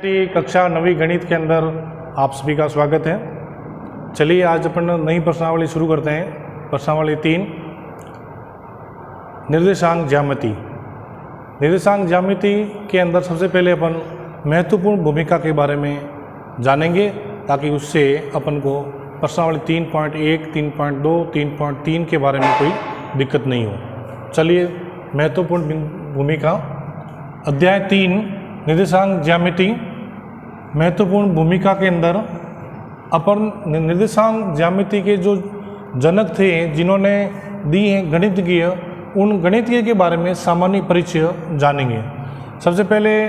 कक्षा 9वीं गणित के अंदर आप सभी का स्वागत है। चलिए आज अपन नई प्रश्नावली शुरू करते हैं। प्रश्नावली 3, निर्देशांक ज्यामिति। निर्देशांक ज्यामिति के अंदर सबसे पहले अपन महत्वपूर्ण भूमिका के बारे में जानेंगे ताकि उससे अपन को प्रश्नावली 3.1, 3.2, 3.3 के बारे में कोई दिक्कत नहीं हो। चलिए महत्वपूर्ण भूमिका अध्याय 3 निर्देशांक ज्यामिति। महत्वपूर्ण भूमिका के अंदर अपन निर्देशांक ज्यामिति के जो जनक थे जिन्होंने दी हैं गणितज्ञ, उन गणितज्ञ के बारे में सामान्य परिचय जानेंगे। सबसे पहले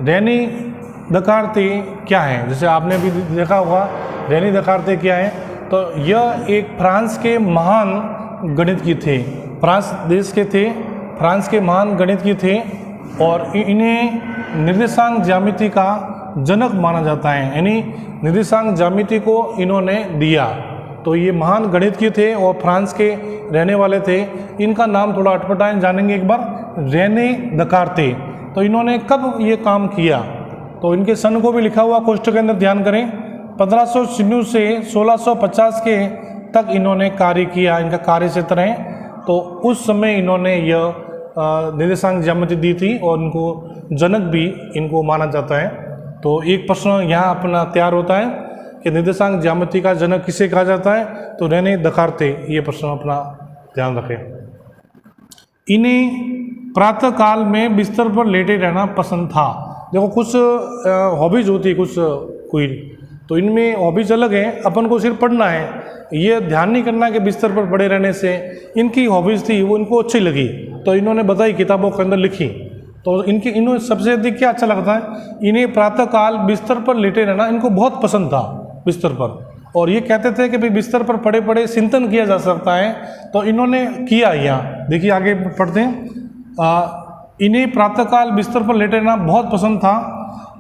रेनी दकार्ते क्या है, जैसे आपने भी देखा होगा रेनी दकार्ते क्या है। तो यह एक फ्रांस के महान गणितज्ञ थे, फ्रांस देश के थे, फ्रांस के महान गणितज्ञ थे और इन्हें निर्देशांक ज्यामिति का जनक माना जाता है, यानी निर्देशांक ज्यामिति को इन्होंने दिया। तो ये महान गणितज्ञ थे और फ्रांस के रहने वाले थे। इनका नाम थोड़ा अटपटा है, जानेंगे एक बार। रेने दकार्ते। तो इन्होंने कब ये काम किया, तो इनके सन को भी लिखा हुआ कोष्ठक के अंदर, ध्यान करें। 1596 से 1650 के तक इन्होंने कार्य किया, इनका कार्य क्षेत्र है। तो उस समय इन्होंने यह निर्देशांक ज्यामिति दी थी और इनको जनक भी इनको माना जाता है। तो एक प्रश्न यहाँ अपना तैयार होता है कि निर्देशांक ज्यामिति का जनक किसे कहा जाता है, तो रेने दकार्ते। ये प्रश्न अपना ध्यान रखें। इन्हें प्रातः काल में बिस्तर पर लेटे रहना पसंद था। देखो कुछ हॉबीज होती है कुछ कोई, तो इनमें हॉबीज अलग है, अपन को सिर्फ पढ़ना है, ये ध्यान नहीं करना कि बिस्तर पर पड़े रहने से। इनकी हॉबीज थी वो इनको अच्छी लगी तो इन्होंने बताई, किताबों के अंदर लिखी। तो इन्हें सबसे अधिक क्या अच्छा लगता है, इन्हें प्रातःकाल बिस्तर पर लेटे रहना इनको बहुत पसंद था, बिस्तर पर। और ये कहते थे कि भाई बिस्तर पर पड़े पड़े चिंतन किया जा सकता है, तो इन्होंने किया। यहाँ देखिए आगे पढ़ते हैं। इन्हें प्रातःकाल बिस्तर पर लेटे रहना बहुत पसंद था,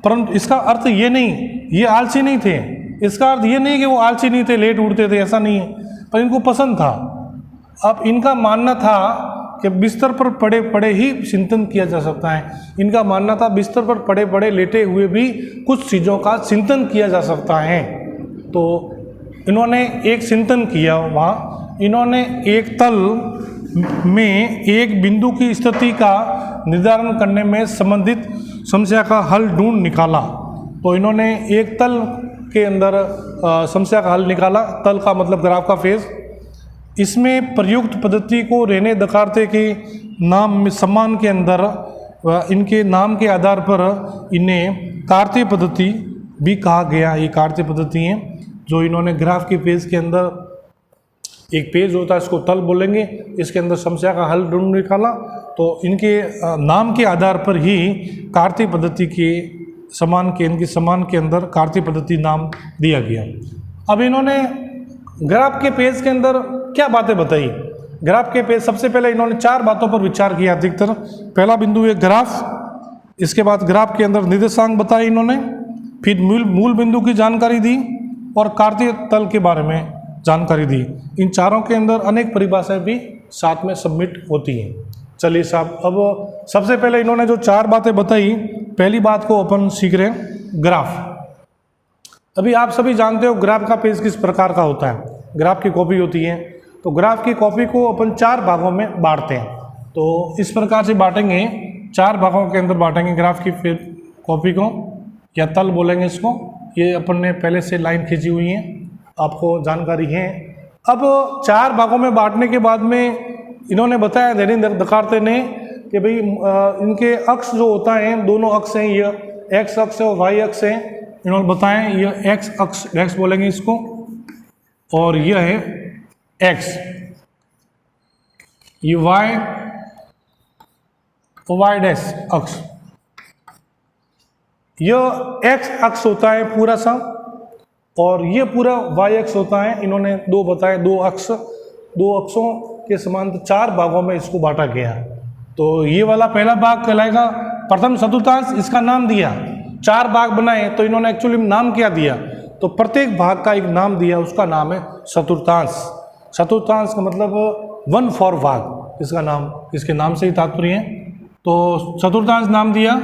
परंतु इसका अर्थ ये नहीं ये आलसी नहीं थे। इसका अर्थ ये नहीं कि वो आलसी नहीं थे, लेट उठते थे, ऐसा नहीं है, पर इनको पसंद था। अब इनका मानना था कि बिस्तर पर पड़े पड़े ही चिंतन किया जा सकता है। इनका मानना था बिस्तर पर पड़े पड़े लेटे हुए भी कुछ चीज़ों का चिंतन किया जा सकता है। तो इन्होंने एक चिंतन किया वहाँ। इन्होंने एक तल में एक बिंदु की स्थिति का निर्धारण करने में संबंधित समस्या का हल ढूंढ निकाला। तो इन्होंने एक तल के अंदर समस्या का हल निकाला। तल का मतलब ग्राफ का फेज। इसमें प्रयुक्त पद्धति को रेने दकार्ते के नाम में सम्मान के अंदर इनके नाम के आधार पर इन्हें कार्तीय पद्धति भी कहा गया। ये कार्तीय पद्धति है जो इन्होंने ग्राफ के पेज के अंदर, एक पेज होता है इसको तल बोलेंगे, इसके अंदर समस्या का हल ढूंढ निकाला। तो इनके नाम के आधार पर ही कार्तीय पद्धति के इनके सम्मान के अंदर कार्तीय पद्धति नाम दिया गया। अब इन्होंने ग्राफ के पेज के अंदर क्या बातें बताई। ग्राफ के पेज सबसे पहले इन्होंने 4 बातों पर विचार किया अधिकतर। पहला बिंदु है ग्राफ, इसके बाद ग्राफ के अंदर निर्देशांक बताए इन्होंने, फिर मूल बिंदु की जानकारी दी और कार्तीय तल के बारे में जानकारी दी। इन चारों के अंदर अनेक परिभाषाएं भी साथ में सबमिट होती हैं। चलिए साहब, अब सबसे पहले इन्होंने जो 4 बातें बताई, पहली बात को अपन सीख रहे हैं ग्राफ। अभी आप सभी जानते हो ग्राफ का पेज किस प्रकार का होता है। ग्राफ की कॉपी होती है, तो ग्राफ की कॉपी को अपन 4 भागों में बांटते हैं। तो इस प्रकार से बांटेंगे, 4 भागों के अंदर बांटेंगे ग्राफ की कॉपी को, या तल बोलेंगे इसको। ये अपन ने पहले से लाइन खींची हुई है, आपको जानकारी है। अब 4 भागों में बांटने के बाद में इन्होंने बताया, रेने दकार्ते ने, कि भाई इनके अक्ष जो होता है, दोनों अक्ष हैं, ये एक्स अक्ष है और वाई अक्ष है। इन्होंने बताया ये एक्स अक्ष, एक्स बोलेंगे इसको, और यह है एक्स, ये वाई डैश अक्ष। यह एक्स अक्ष होता है पूरा सा, और ये पूरा वाई अक्ष होता है। इन्होंने 2 बताए, 2 अक्षों के समांतर 4 भागों में इसको बांटा गया। तो ये वाला पहला भाग कहलाएगा प्रथम चतुर्थांश, इसका नाम दिया। 4 भाग बनाए तो इन्होंने एक्चुअली नाम क्या दिया, तो प्रत्येक भाग का एक नाम दिया, उसका नाम है चतुर्थांश। चतुर्थांश का मतलब 1/4 भाग, इसका नाम, इसके नाम से ही तात्पर्य है। तो चतुर्थांश नाम दिया।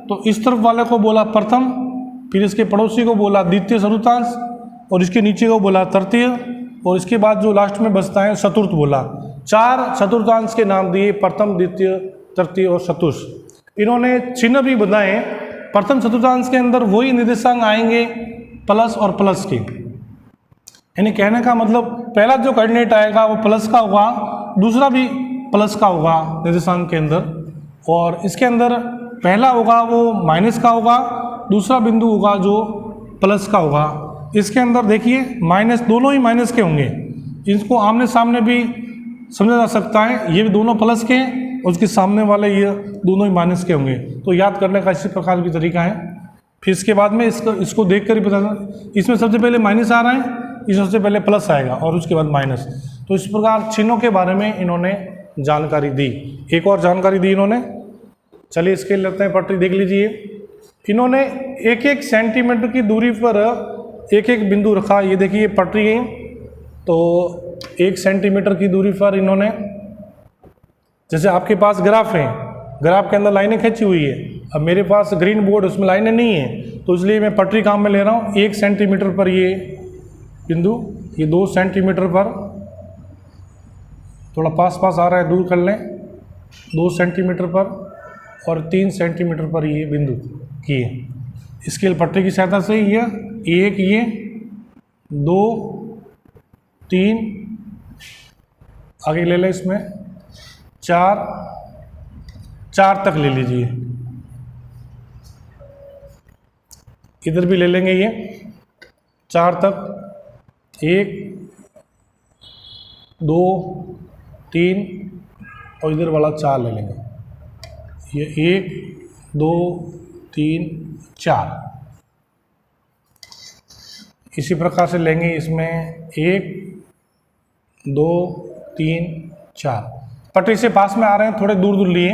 तो इस तरफ वाले को बोला प्रथम फिर इसके पड़ोसी को बोला द्वितीय चतुर्थांश, और इसके नीचे को बोला तृतीय, और इसके बाद जो लास्ट में बचता है चतुर्थ बोला। 4 चतुर्थांश के नाम दिए, प्रथम, द्वितीय, तृतीय और चतुर्थ। इन्होंने चिन्ह भी बनाए। प्रथम चतुर्थांश के अंदर वही निर्देशांक आएंगे प्लस और प्लस के, यानी कहने का मतलब पहला जो कोऑर्डिनेट आएगा वो प्लस का होगा, दूसरा भी प्लस का होगा निर्देशांक के अंदर, और इसके अंदर पहला होगा वो माइनस का होगा, दूसरा बिंदु होगा जो प्लस का होगा। इसके अंदर देखिए माइनस, दोनों ही माइनस के होंगे, इसको आमने सामने भी समझा जा सकता है, ये भी दोनों प्लस के हैं, उसके सामने वाले ये दोनों ही माइनस के होंगे। तो याद करने का इसी प्रकार की तरीका है। फिर इसके बाद में इसको देख कर ही पता, इसमें सबसे पहले माइनस आ रहा है, इसमें सबसे पहले प्लस आएगा और उसके बाद माइनस। तो इस प्रकार चिन्हों के बारे में इन्होंने जानकारी दी। एक और जानकारी दी इन्होंने, चलिए इसके लेते हैं पटरी, देख लीजिए। इन्होंने 1-1 सेंटीमीटर की दूरी पर एक एक बिंदु रखा। ये देखिए पटरी है, तो 1 सेंटीमीटर की दूरी पर इन्होंने, जैसे आपके पास ग्राफ है, ग्राफ के अंदर लाइनें खींची हुई है, अब मेरे पास ग्रीन बोर्ड उसमें लाइनें नहीं है, तो इसलिए मैं पटरी काम में ले रहा हूँ। 1 सेंटीमीटर पर ये बिंदु, ये 2 सेंटीमीटर पर, थोड़ा पास पास आ रहा है, दूर कर लें, 2 सेंटीमीटर पर और 3 सेंटीमीटर पर ये बिंदु किए। स्केल पट्टी की सहायता से ये 1, ये 2, 3, आगे ले लें, इसमें 4 तक ले लीजिए, इधर भी ले लेंगे ये 4 तक, 1, 2, 3 और इधर वाला 4 ले लेंगे, ये 1, 2, 3, 4। इसी प्रकार से लेंगे इसमें 1, 2, 3, 4। पटरी से पास में आ रहे हैं, थोड़े दूर दूर लिए,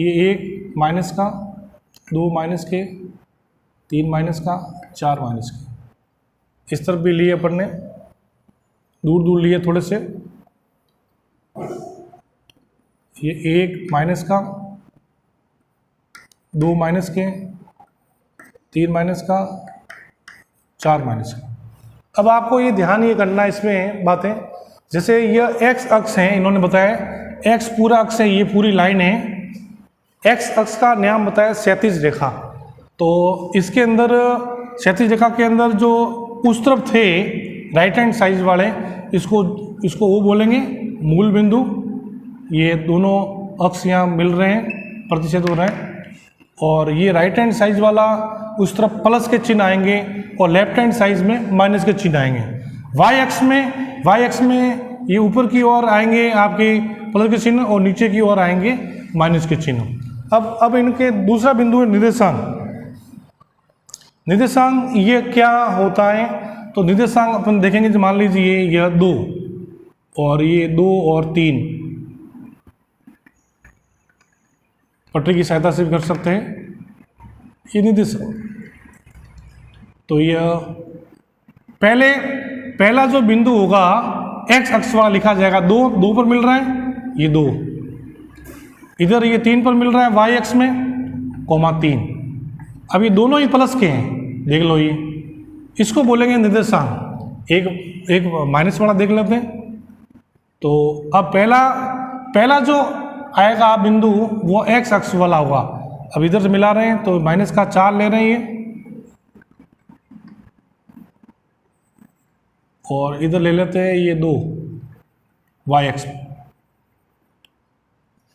ये 1 माइनस का, 2 माइनस के, 3 माइनस का, 4 माइनस के। इस तरफ भी लिए अपन ने, दूर दूर लिए थोड़े से, ये 1 माइनस का, 2 माइनस के, 3 माइनस का, 4 माइनस का। अब आपको ये ध्यान ये करना है इसमें बातें, जैसे यह x अक्ष है, इन्होंने बताया x पूरा अक्ष है, ये पूरी लाइन है। x अक्ष का नाम बताया क्षैतिज रेखा। तो इसके अंदर क्षैतिज रेखा के अंदर जो उस तरफ थे राइट हैंड साइड वाले, इसको वो बोलेंगे मूल बिंदु। ये दोनों अक्ष यहाँ मिल रहे हैं, प्रतिच्छेद हो रहे हैं, और ये राइट हैंड साइड वाला उस तरफ प्लस के चिन्ह आएंगे और लेफ्ट हैंड साइड में माइनस के चिन्ह आएंगे। y अक्ष में ये ऊपर की ओर आएंगे आपके प्लस के चिन्ह और नीचे की ओर आएंगे माइनस के चिन्ह। अब इनके दूसरा बिंदु है निर्देशांक। निर्देशांक ये क्या होता है, तो निर्देशांक अपन देखेंगे, जो मान लीजिए यह 2 और ये 2 और 3, पटरी की सहायता से भी कर सकते हैं ये निर्देशांक। तो यह पहला जो बिंदु होगा x अक्ष वाला लिखा जाएगा, 2 पर मिल रहा है, ये 2, इधर ये 3 पर मिल रहा है y अक्ष में, कोमा 3। अब ये दोनों ही प्लस के हैं, देख लो, ये इसको बोलेंगे निर्देशांक। एक माइनस वाला देख लेते हैं। तो अब पहला जो आएगा बिंदु वो x अक्ष वाला होगा। अब इधर से मिला रहे हैं तो माइनस का 4 ले रहे हैं ये, और इधर ले लेते हैं ये 2 y अक्ष,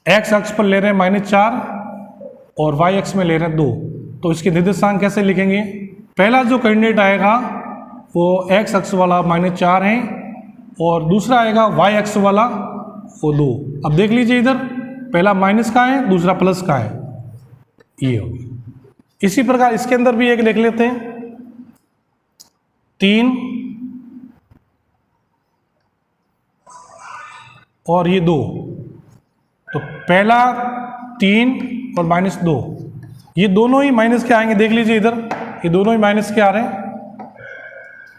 x अक्ष पर ले रहे हैं -4 और y अक्ष में ले रहे हैं 2। तो इसके निर्देशांक कैसे लिखेंगे, पहला जो कोऑर्डिनेट आएगा वो x अक्ष वाला -4 है और दूसरा आएगा y अक्ष वाला वो 2। अब देख लीजिए, इधर पहला माइनस का है, दूसरा प्लस का है, ये होगी। इसी प्रकार इसके अंदर भी एक लिख लेते हैं, 3 और ये 2। तो पहला 3 और -2, ये दोनों ही माइनस के आएंगे, देख लीजिए इधर ये दोनों ही माइनस के आ रहे हैं।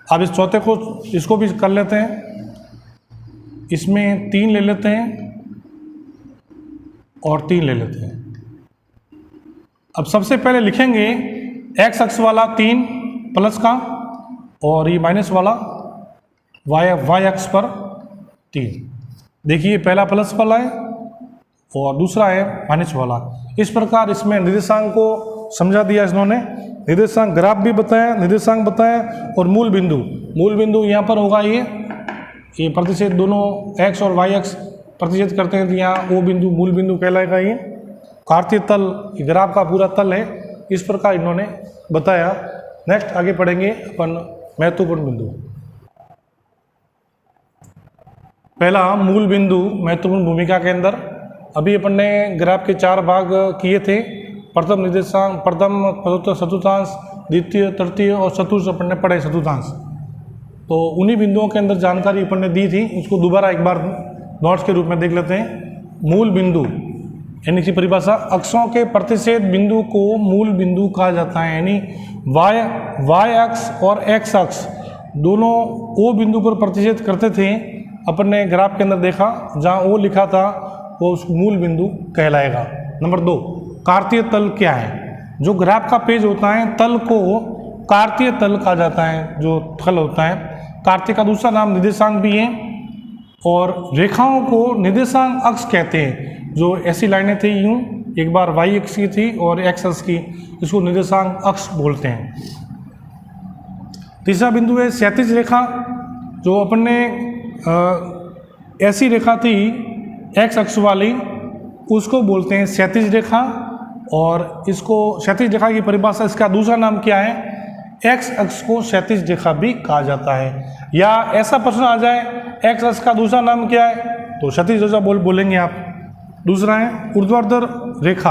अब इस चौथे को, इसको भी कर लेते हैं, इसमें 3 ले लेते हैं और 3 ले लेते हैं। अब सबसे पहले लिखेंगे एक्स अक्ष वाला 3 प्लस का, और ये माइनस वाला वाई अक्ष पर 3। देखिए पहला प्लस वाला है और दूसरा है माइनस वाला। इस प्रकार इसमें निर्देशांक को समझा दिया इन्होंने। निर्देशांक ग्राफ भी बताया, निर्देशांक बताया, और मूल बिंदु यहाँ पर होगा ये प्रतिच्छेद दोनों एक्स और वाई अक्ष प्रतिच्छेद करते हैं, तो यहाँ वो बिंदु मूल बिंदु कहलाएगा। ये कार्तीय तल ग्राफ का पूरा तल है, इस प्रकार इन्होंने बताया। नेक्स्ट आगे पढ़ेंगे अपन महत्वपूर्ण बिंदु। पहला मूल बिंदु महत्वपूर्ण भूमिका के अंदर। अभी अपन ने ग्राफ के 4 भाग किए थे। प्रथम निर्देशांक, प्रथम चतुर्थांश, द्वितीय, तृतीय और चतुर्थ अपन ने पढ़े चतुर्थांश। तो उन्हीं बिंदुओं के अंदर जानकारी अपन ने दी थी, उसको दोबारा एक बार नोट्स के रूप में देख लेते हैं। मूल बिंदु यानी कि परिभाषा, अक्षों के प्रतिच्छेद बिंदु को मूल बिंदु कहा जाता है। यानी वाई अक्ष और एक्स अक्ष दोनों ओ बिंदु पर प्रतिच्छेद करते थे, अपन ने ग्राफ के अंदर देखा, जहाँ ओ लिखा था वो उस मूल बिंदु कहलाएगा। नंबर 2, कार्तीय तल क्या है? जो ग्राफ का पेज होता है, तल को कार्तीय तल कहा जाता है। जो तल होता है, कार्तीय का दूसरा नाम निर्देशांक भी है, और रेखाओं को निर्देशांक अक्ष कहते हैं। जो ऐसी लाइनें थी यूं, एक बार वाई अक्ष की थी और एक्स अक्ष की, इसको निर्देशांक अक्ष बोलते हैं। तीसरा बिंदु है क्षैतिज रेखा। जो अपन ने ऐसी रेखा थी एक्स अक्ष वाली, उसको बोलते हैं क्षैतिज रेखा। और इसको क्षैतिज रेखा की परिभाषा, इसका दूसरा नाम क्या है? एक्स अक्ष को क्षैतिज रेखा भी कहा जाता है। या ऐसा प्रश्न आ जाए, एक्स अक्ष का दूसरा नाम क्या है, तो क्षैतिज रेखा बोलेंगे आप। दूसरा है ऊर्ध्वाधर रेखा,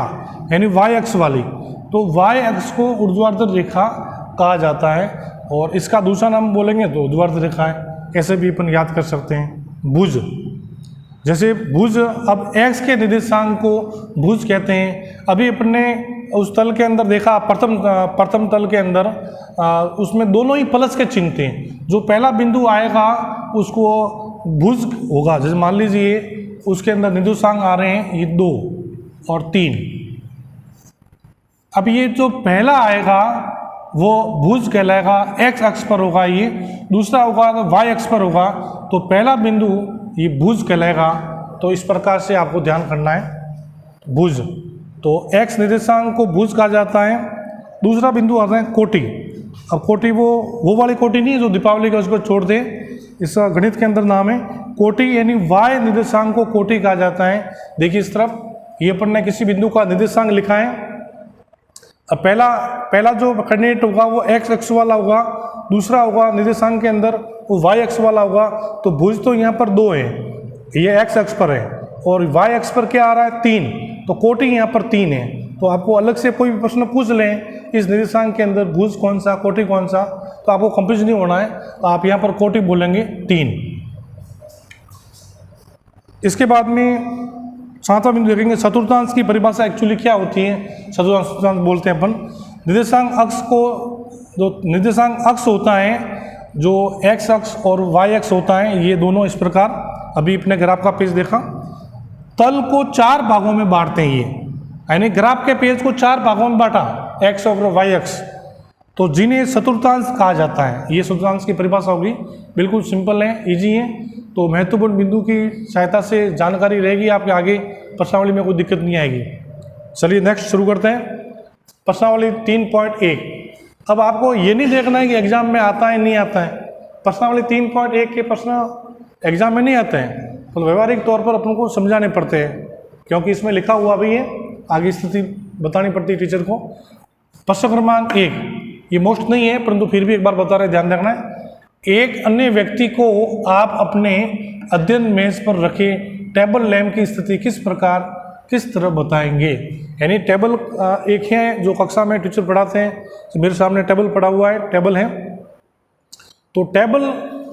यानी वाई अक्ष वाली, तो वाई अक्ष को ऊर्ध्वाधर रेखा कहा जाता है, और इसका दूसरा नाम बोलेंगे तो ऊर्ध्वाधर रेखा है। ऐसे भी अपन याद कर सकते हैं। भुज, जैसे भुज, अब एक्स के निर्देशांक को भुज कहते हैं। अभी अपन ने उस तल के अंदर देखा, प्रथम तल के अंदर उसमें दोनों ही प्लस के चिन्ह थे। जो पहला बिंदु आएगा उसको भुज होगा। जैसे मान लीजिए उसके अंदर निर्देशांक आ रहे हैं ये 2 और 3। अब ये जो पहला आएगा वो भुज कहलाएगा, एक्स अक्ष पर होगा। ये दूसरा होगा तो वाई अक्ष पर होगा, तो पहला बिंदु ये भुज कहलाएगा। तो इस प्रकार से आपको ध्यान करना है। भुज, तो एक्स निर्देशांक को भुज कहा जाता है। दूसरा बिंदु आता है कोटि। अब कोटि वो वाली कोटि नहीं है जो दीपावली का, उसको छोड़ दे, इसका गणित के अंदर नाम है कोटि, यानी वाई निर्देशांक को कोटि कहा जाता है। देखिए इस तरफ, ये अपन ने किसी बिंदु का निर्देशांक लिखा है। अब पहला जो कोऑर्डिनेट होगा वो एक्स अक्ष वाला होगा, दूसरा होगा निर्देशांक के अंदर वो वाई अक्ष वाला होगा। तो भुज तो यहाँ पर 2 है, ये एक्स अक्ष पर है, और वाई अक्ष पर क्या आ रहा है? 3। तो कोटि यहाँ पर 3 है। तो आपको अलग से कोई भी प्रश्न पूछ लें इस निर्देशांक के अंदर भुज कौन सा, कोटि कौन सा, तो आपको कंफ्यूज नहीं होना है। तो आप यहाँ पर कोटि बोलेंगे 3। इसके बाद में 7वां बिंदु देखेंगे, चतुर्थांश की परिभाषा एक्चुअली क्या होती है। चतुर्थांश बोलते हैं अपन निर्देशांक अक्ष को, जो निर्देशांक अक्ष होता है, जो एक्स अक्ष और वाई अक्ष होता है, ये दोनों इस प्रकार, अभी अपने ग्राफ का पेज देखा, तल को 4 भागों में बांटते हैं। ये यानी ग्राफ के पेज को 4 भागों में बांटा, एक्स और वाई अक्ष, तो जिन्हें चतुर्थांश कहा जाता है। ये चतुर्थांश की परिभाषा होगी, बिल्कुल सिंपल है, इजी है। तो महत्वपूर्ण बिंदु की सहायता से जानकारी रहेगी आपके, आगे प्रश्नावली में कोई दिक्कत नहीं आएगी। चलिए नेक्स्ट शुरू करते हैं। प्रश्नावली 3.1। अब आपको ये नहीं देखना है कि एग्जाम में आता है नहीं आता है। प्रश्नावली 3.1 के प्रश्न एग्जाम में नहीं आते हैं, तो व्यवहारिक तौर पर अपन को समझाने पड़ते हैं, क्योंकि इसमें लिखा हुआ भी है, आगे स्थिति बतानी पड़ती है टीचर को। प्रश्न क्रमांक 1, ये मोस्ट नहीं है परंतु फिर भी एक बार बता रहे, ध्यान रखना है। एक अन्य व्यक्ति को आप अपने अध्ययन मेज पर रखे टेबल लैंप की स्थिति किस तरह बताएंगे। यानी टेबल एक है जो कक्षा में टीचर पढ़ाते हैं, तो मेरे सामने टेबल पड़ा हुआ है, टेबल है, तो टेबल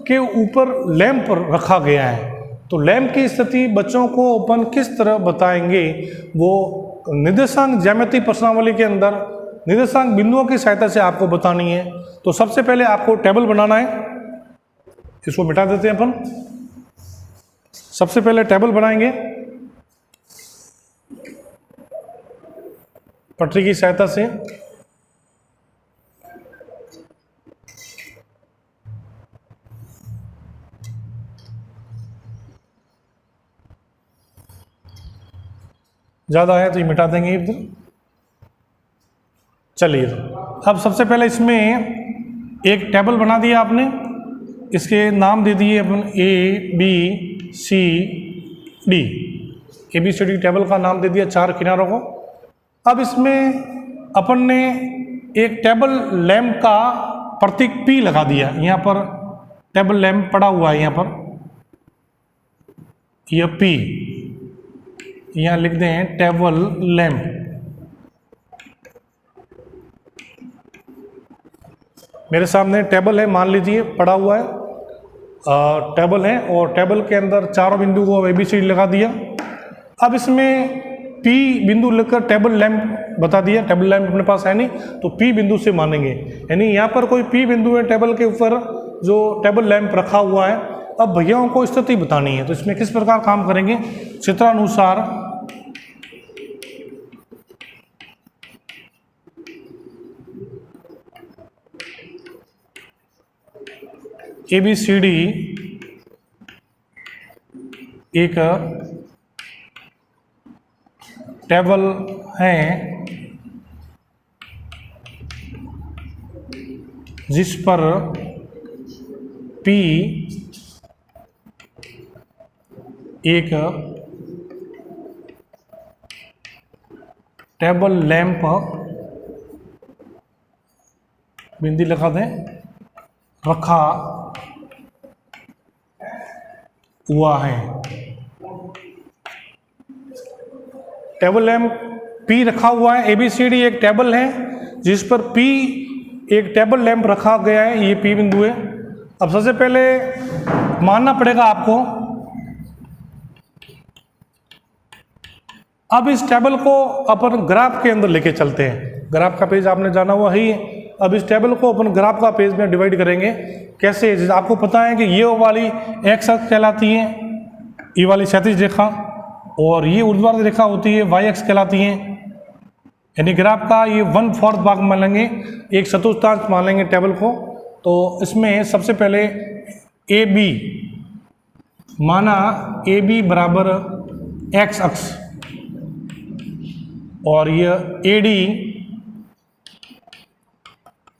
के ऊपर लैंप रखा गया है, तो लैंप की स्थिति बच्चों को अपन किस तरह बताएंगे, वो निर्देशांक ज्यामिति प्रश्नावली के अंदर निर्देशांक बिंदुओं की सहायता से आपको बतानी है। तो सबसे पहले आपको टेबल बनाना है, इसको मिटा देते हैं अपन। सबसे पहले टेबल बनाएंगे पटरी की सहायता से। ज़्यादा है तो ये मिटा देंगे इधर। चलिए अब सबसे पहले इसमें एक टेबल बना दिया आपने, इसके नाम दे दिए अपन ABCD। ABCD टेबल का नाम दे दिया 4 किनारों को। अब इसमें अपन ने एक टेबल लैंप का प्रतीक P लगा दिया। यहाँ पर टेबल लैंप पड़ा हुआ है, यहाँ पर यह P, यहाँ लिख दें टेबल लैंप। मेरे सामने टेबल है, मान लीजिए पड़ा हुआ है, टेबल है और टेबल के अंदर चारों बिंदु को ABCD लगा दिया। अब इसमें P बिंदु लेकर टेबल लैंप बता दिया। टेबल लैंप अपने पास है नहीं तो P बिंदु से मानेंगे, यानी यहाँ पर कोई P बिंदु है टेबल के ऊपर जो टेबल लैंप रखा हुआ है। अब भैयाओं को स्थिति बतानी है तो इसमें किस प्रकार काम करेंगे, चित्रानुसार ABCD एक टेबल है जिस पर P एक टेबल लैंप, बिंदी लगा दें, रखा हुआ है। टेबल लैंप P रखा हुआ है। ABCD एक टेबल है जिस पर P एक टेबल लैंप रखा गया है, ये P बिंदु है। अब सबसे पहले मानना पड़ेगा आपको, अब इस टेबल को अपन ग्राफ के अंदर लेके चलते हैं। ग्राफ का पेज आपने जाना हुआ ही है। अब इस टेबल को अपन ग्राफ का पेज में डिवाइड करेंगे। कैसे, जैसे आपको पता है कि ये वाली एक्स अक्ष कहलाती है, ये वाली क्षैतिज रेखा, और ये ऊर्ध्वाधर रेखा होती है वाई अक्ष कहलाती है। यानी ग्राफ का ये 1/4 भाग मान लेंगे, एक चतुर्थांश मान लेंगे टेबल को। तो इसमें सबसे पहले AB माना, AB बराबर एक्स अक्ष और यह AD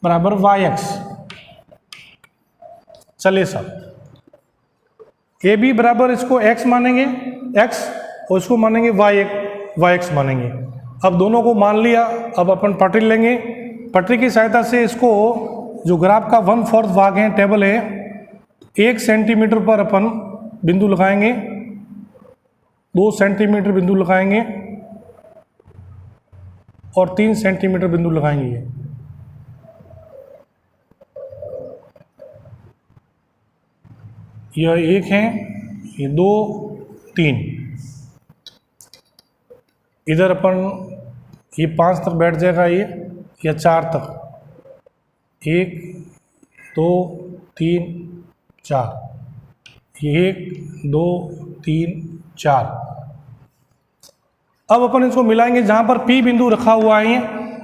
बराबर वाई अक्ष। चलिए सब AB बराबर इसको x मानेंगे, x, और इसको मानेंगे वाई एक्स मानेंगे। अब दोनों को मान लिया। अब अपन पटरी लेंगे, पटरी की सहायता से इसको, जो ग्राफ का 1/4 भाग है टेबल है, 1 सेंटीमीटर पर अपन बिंदु लगाएंगे, 2 सेंटीमीटर बिंदु लगाएंगे और 3 सेंटीमीटर बिंदु लगाएंगे। यह 1 है, ये 2, 3, इधर अपन ये 5 तक बैठ जाएगा, ये या 4 तक, 1 2 3 4, 1 2 3 4। अब अपन इसको मिलाएंगे, जहाँ पर P बिंदु रखा हुआ है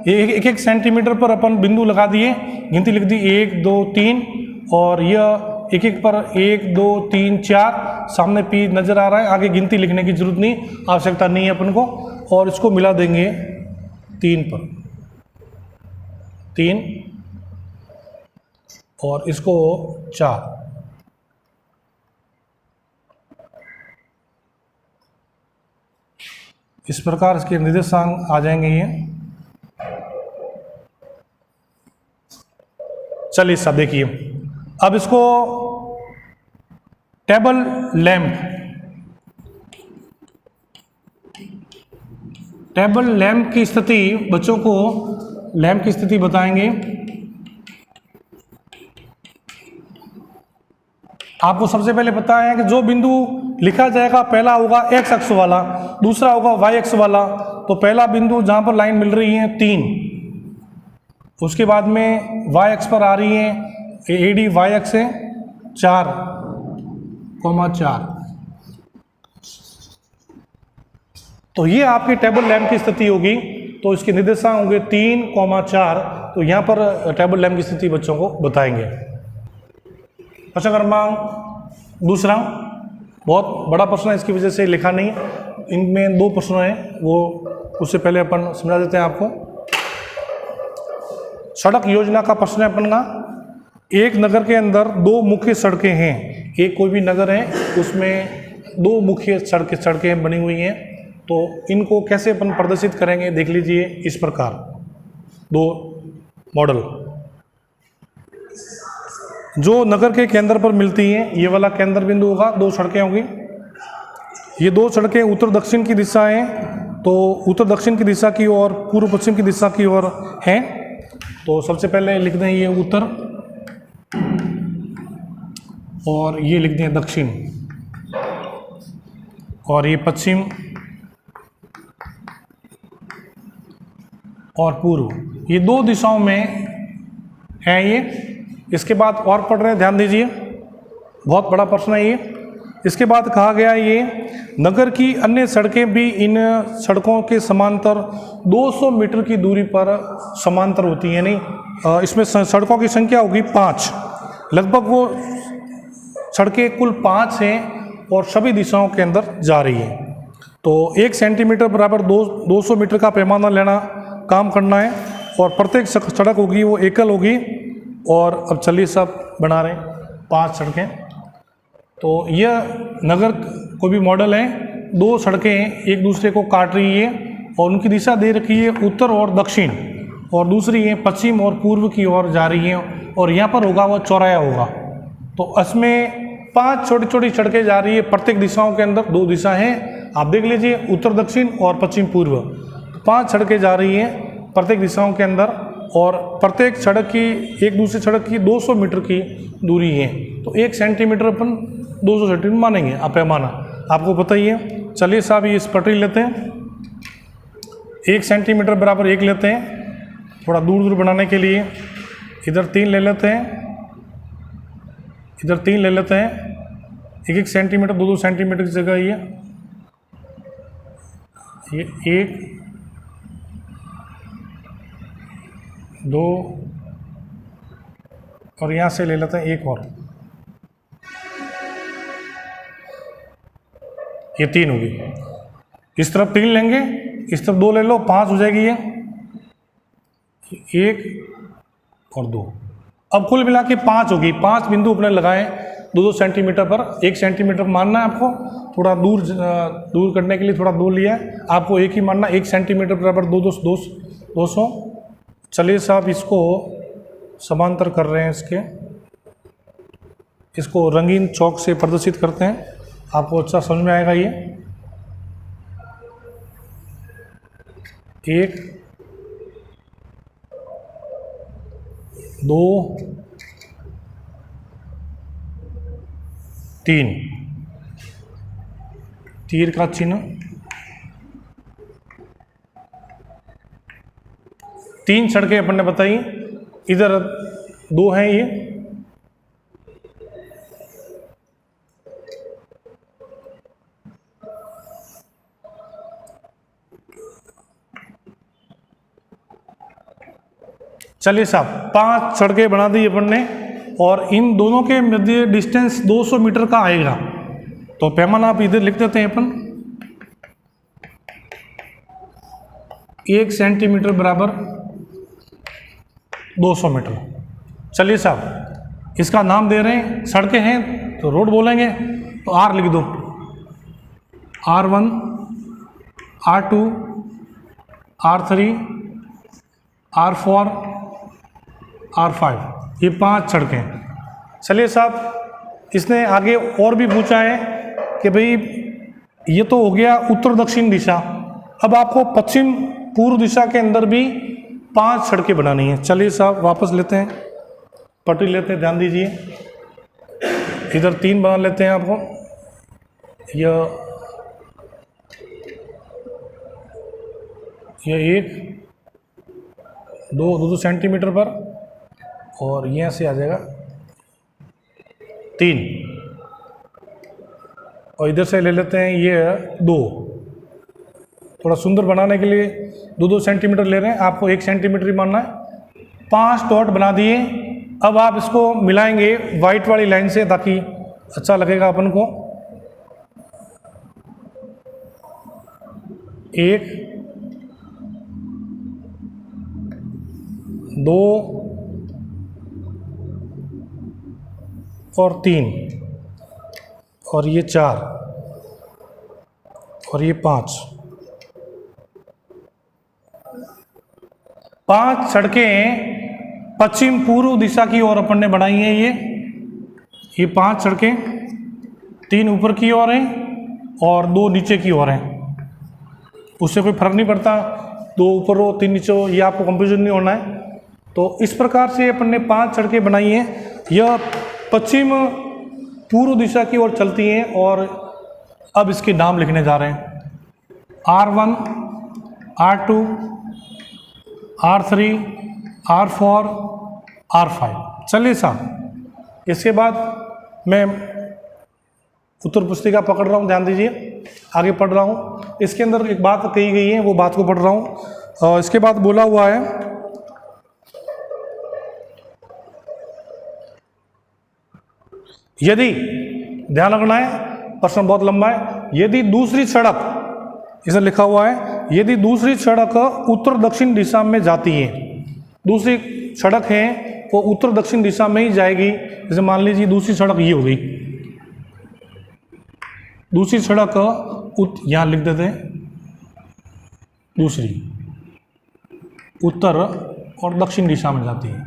ये 1 सेंटीमीटर पर अपन बिंदु लगा दिए, गिनती लिख दी 1 2 3, और यह 1 पर 1 2 3 4, सामने P नजर आ रहा है। आगे गिनती लिखने की जरूरत नहीं, आवश्यकता नहीं है अपन को। और इसको मिला देंगे 3 पर, 3 और इसको 4। इस प्रकार इसके निर्देशांक आ जाएंगे ये। चलिए सब देखिए, अब इसको टेबल लैंप, टेबल लैंप की स्थिति, बच्चों को लैंप की स्थिति बताएंगे। आपको सबसे पहले पता है कि जो बिंदु लिखा जाएगा, पहला होगा एक्स अक्ष वाला, दूसरा होगा वाई अक्ष वाला। तो पहला बिंदु जहां पर लाइन मिल रही है 3, उसके बाद में वाई अक्ष पर आ रही है AD वाई अक्ष है 4,4। तो ये आपकी टेबल लैंप की स्थिति होगी। तो इसके निर्देशांक होंगे 3,4। तो यहाँ पर टेबल लैंप की स्थिति बच्चों को बताएंगे। प्रश्न क्रमांक दूसरा, बहुत बड़ा प्रश्न है, इसकी वजह से लिखा नहीं है। इनमें 2 प्रश्न हैं, वो उससे पहले अपन समझा देते हैं आपको। सड़क योजना का प्रश्न है अपन का। एक नगर के अंदर 2 मुख्य सड़कें हैं। एक कोई भी नगर है, उसमें 2 मुख्य सड़कें बनी हुई हैं, तो इनको कैसे अपन प्रदर्शित करेंगे देख लीजिए इस प्रकार। 2 मॉडल जो नगर के केंद्र पर मिलती हैं, ये वाला केंद्र बिंदु होगा, 2 सड़कें होंगी। ये 2 सड़कें उत्तर दक्षिण की दिशा हैं, तो उत्तर दक्षिण की दिशा की ओर, पूर्व पश्चिम की दिशा की ओर हैं। तो सबसे पहले लिख दें ये उत्तर और ये लिख दें दक्षिण, और ये पश्चिम और पूर्व, ये 2 दिशाओं में है ये। इसके बाद और पढ़ रहे हैं, ध्यान दीजिए, बहुत बड़ा प्रश्न है ये। इसके बाद कहा गया ये नगर की अन्य सड़कें भी इन सड़कों के समांतर 200 मीटर की दूरी पर समांतर होती हैं। नहीं, इसमें सड़कों की संख्या होगी 5, लगभग वो सड़कें कुल 5 हैं और सभी दिशाओं के अंदर जा रही हैं। तो 1 सेंटीमीटर बराबर 200 मीटर का पैमाना लेना, काम करना है, और प्रत्येक सड़क होगी वो एकल होगी। और अब चलिए सब बना रहे हैं 5 सड़कें। तो यह नगर कोई भी मॉडल है, 2 सड़कें एक दूसरे को काट रही है और उनकी दिशा दे रखी है उत्तर और दक्षिण, और दूसरी है पश्चिम और पूर्व की ओर जा रही है, और यहाँ पर होगा वो चौराया होगा। तो इसमें 5 छोटी छोटी सड़कें जा रही है प्रत्येक दिशाओं के अंदर। 2 दिशा हैं, आप देख लीजिए, उत्तर दक्षिण और पश्चिम पूर्व। 5 सड़कें जा रही हैं प्रत्येक दिशाओं के अंदर, और प्रत्येक सड़क की एक दूसरी सड़क की 200 मीटर की दूरी है। तो 1 सेंटीमीटर अपन 200 सेंटीमीटर मानेंगे आप पैमाना, आपको पता ही है। चलिए साहब ये इस पटरी लेते हैं, 1 सेंटीमीटर बराबर 1 लेते हैं, थोड़ा दूर दूर बनाने के लिए। इधर 3 ले लेते हैं, इधर 3 ले लेते हैं, 1 सेंटीमीटर 2 सेंटीमीटर की जगह ये 1 2 और यहाँ से ले लेते हैं 1 और, ये 3 होगी। इस तरफ 3 लेंगे, इस तरफ 2 ले लो, 5 हो जाएगी ये, 1 और 2। अब कुल मिला के 5 होगी। 5 बिंदु अपने लगाएं 2-2 सेंटीमीटर पर। 1 सेंटीमीटर मानना है आपको, थोड़ा दूर करने के लिए थोड़ा दूर लिया है, आपको 1 ही मानना। 1 सेंटीमीटर बराबर 200। चलिए साहब इसको समांतर कर रहे हैं, इसको रंगीन चौक से प्रदर्शित करते हैं, आपको अच्छा समझ में आएगा। ये 1 2 3, तीर का चिन्ह, 3 सड़कें अपन ने बताई, इधर 2 हैं ये। चलिए साहब 5 सड़कें बना दी अपन ने, और इन दोनों के मध्य डिस्टेंस 200 मीटर का आएगा। तो पैमाना आप इधर लिख देते हैं अपन, 1 सेंटीमीटर बराबर 200 मीटर। चलिए साहब इसका नाम दे रहे हैं, सड़कें हैं तो रोड बोलेंगे, तो R लिख दो, R1 R2 R3 R4 R5, ये 5 सड़कें। चलिए साहब इसने आगे और भी पूछा है कि भाई ये तो हो गया उत्तर दक्षिण दिशा, अब आपको पश्चिम पूर्व दिशा के अंदर भी 5 सड़कें बनानी है। चलिए साहब वापस लेते हैं, पटरी लेते हैं, ध्यान दीजिए, इधर 3 बना लेते हैं आपको। यह 1 2 सेंटीमीटर पर, और यहाँ से आ जाएगा 3, और इधर से ले लेते हैं ये 2। थोड़ा सुंदर बनाने के लिए 2-2 सेंटीमीटर ले रहे हैं, आपको 1 सेंटीमीटर ही मानना है। 5 डॉट बना दिए। अब आप इसको मिलाएंगे वाइट वाली लाइन से, ताकि अच्छा लगेगा अपन को। 1 2 और 3 और ये 4 और ये 5 सड़कें पश्चिम पूर्व दिशा की ओर अपन ने बनाई हैं। ये 5 सड़कें, 3 ऊपर की ओर हैं और 2 नीचे की ओर हैं। उससे कोई फर्क नहीं पड़ता 2 ऊपर हो 3 नीचे हो, ये आपको कंफ्यूजन नहीं होना है। तो इस प्रकार से अपन ने 5 सड़कें बनाई हैं। यह पश्चिम पूर्व दिशा की ओर चलती हैं और अब इसके नाम लिखने जा रहे हैं। R1, R2, R3, R4, R5। चलिए साहब, इसके बाद मैं उत्तर पुस्तिका पकड़ रहा हूँ, ध्यान दीजिए, आगे पढ़ रहा हूँ। इसके अंदर एक बात कही गई है, वो बात को पढ़ रहा हूँ। और इसके बाद बोला हुआ है, यदि, ध्यान रखना है, प्रश्न बहुत लंबा है। यदि दूसरी सड़क, इसे लिखा हुआ है, यदि दूसरी सड़क उत्तर दक्षिण दिशा में जाती है, दूसरी सड़क है वो उत्तर दक्षिण दिशा में ही जाएगी। जैसे मान लीजिए दूसरी सड़क ये हो गई, दूसरी सड़क यहाँ लिख देते हैं, दूसरी उत्तर और दक्षिण दिशा में जाती है।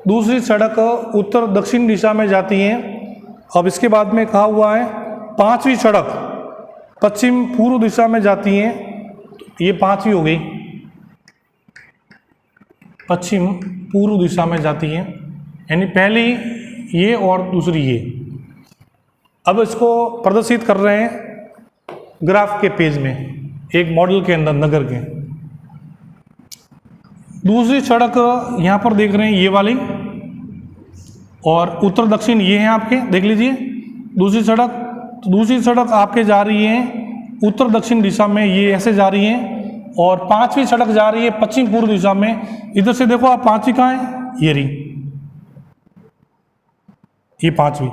दूसरी सड़क उत्तर दक्षिण दिशा में जाती है। अब इसके बाद में कहा हुआ है, 5वीं सड़क पश्चिम पूर्व दिशा में जाती है। ये 5वीं हो गई, पश्चिम पूर्व दिशा में जाती है, यानी पहली ये और दूसरी ये। अब इसको प्रदर्शित कर रहे हैं ग्राफ के पेज में, एक मॉडल के अंदर नगर के। दूसरी सड़क यहाँ पर देख रहे हैं ये वाली, और उत्तर दक्षिण ये है आपके, देख लीजिए दूसरी सड़क। तो दूसरी सड़क आपके जा रही है उत्तर दक्षिण दिशा में, ये ऐसे जा रही है। और 5वीं सड़क जा रही है पश्चिम पूर्व दिशा में। इधर से देखो आप, 5वीं कहाँ है, ये रही, ये 5वीं।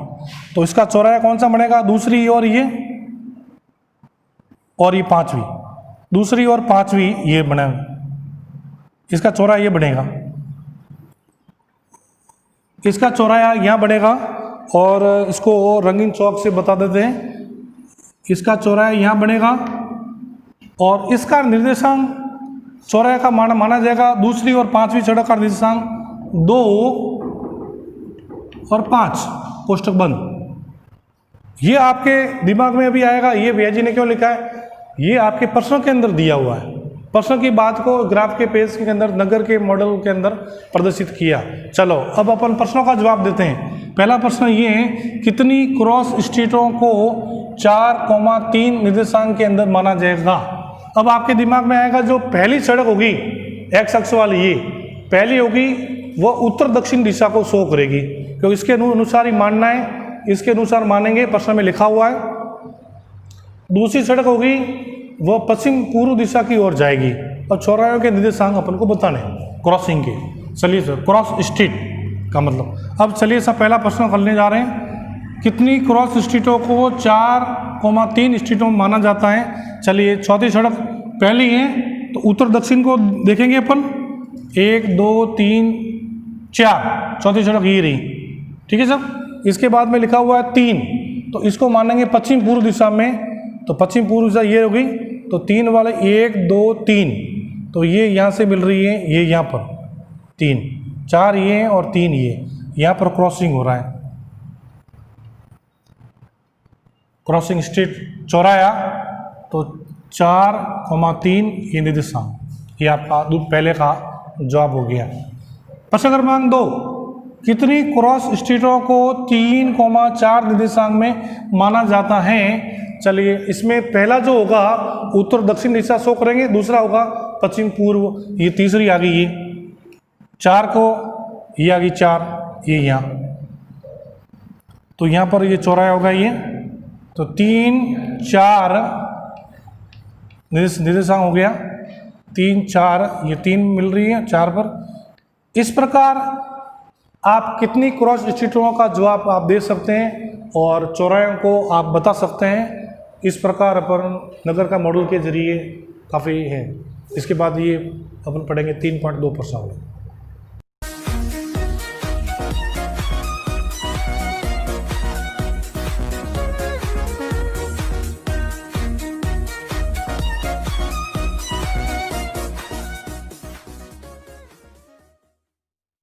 तो इसका चौराहा कौन सा बनेगा, दूसरी और ये 5वीं, दूसरी और 5वीं ये बनेगा, इसका चौराहा ये बनेगा, इसका चौराहा यहाँ बनेगा। और इसको रंगीन चौक से बता देते हैं, इसका चौराहा यहाँ बनेगा और इसका निर्देशांक चौराहे का माना जाएगा। दूसरी और 5वीं सड़क का निर्देशांक 2 और 5, कोष्टक बंद। ये आपके दिमाग में अभी आएगा, ये भैया जी ने क्यों लिखा है, ये आपके प्रश्न के अंदर दिया हुआ है। प्रश्न की बात को ग्राफ के पेज के अंदर, नगर के मॉडल के अंदर प्रदर्शित किया। चलो अब अपन प्रश्नों का जवाब देते हैं। पहला प्रश्न ये है, कितनी क्रॉस स्ट्रीटों को 4,3 निर्देशांक के अंदर माना जाएगा। अब आपके दिमाग में आएगा, जो पहली सड़क होगी एक्स अक्ष वाली, ये पहली होगी, वो उत्तर दक्षिण दिशा को शो करेगी, क्योंकि इसके अनुसार ही मानना है, इसके अनुसार मानेंगे, प्रश्न में लिखा हुआ है। दूसरी सड़क होगी वो पश्चिम पूर्व दिशा की ओर जाएगी, और चौराहे के निर्देशांक अपन को बताने क्रॉसिंग के। चलिए सर, क्रॉस स्ट्रीट का मतलब। अब चलिए सर, पहला प्रश्न करने जा रहे हैं, कितनी क्रॉस स्ट्रीटों को 4,3 स्ट्रीटों में माना जाता है। चलिए, चौथी सड़क पहली है, तो उत्तर दक्षिण को देखेंगे अपन, 1 2 3 4, चौथी सड़क ये रही, ठीक है सर। इसके बाद में लिखा हुआ है 3, तो इसको मानेंगे पश्चिम पूर्व दिशा में, तो पश्चिम पूर्व दिशा ये होगी, तो 3 वाले 1 2 3, तो ये यहाँ से मिल रही है, ये यहाँ पर 3, 4 ये और 3 ये, यहाँ पर क्रॉसिंग हो रहा है, क्रॉसिंग स्ट्रीट चौराया। तो 4,3 ये निर्देशांक, ये आपका पहले का जवाब हो गया। प्रश्न क्रमांक 2, कितनी क्रॉस स्ट्रीटों को 3,4 निर्देशांक में माना जाता है। चलिए, इसमें पहला जो होगा उत्तर दक्षिण दिशा शो करेंगे, दूसरा होगा पश्चिम पूर्व, ये तीसरी आ गई, ये 4 को ये आ गई 4, ये यहाँ, तो यहाँ पर ये चौराहा होगा ये, तो 3 4 निर्देशांक हो गया, 3 4, ये 3 मिल रही है 4 पर। इस प्रकार आप कितनी क्रॉस स्ट्रीटों का जवाब आप दे सकते हैं और चौराहे को आप बता सकते हैं। इस प्रकार अपन नगर का मॉडल के जरिए काफ़ी हैं। इसके बाद ये अपन पढ़ेंगे 3.2 प्रश्नावली।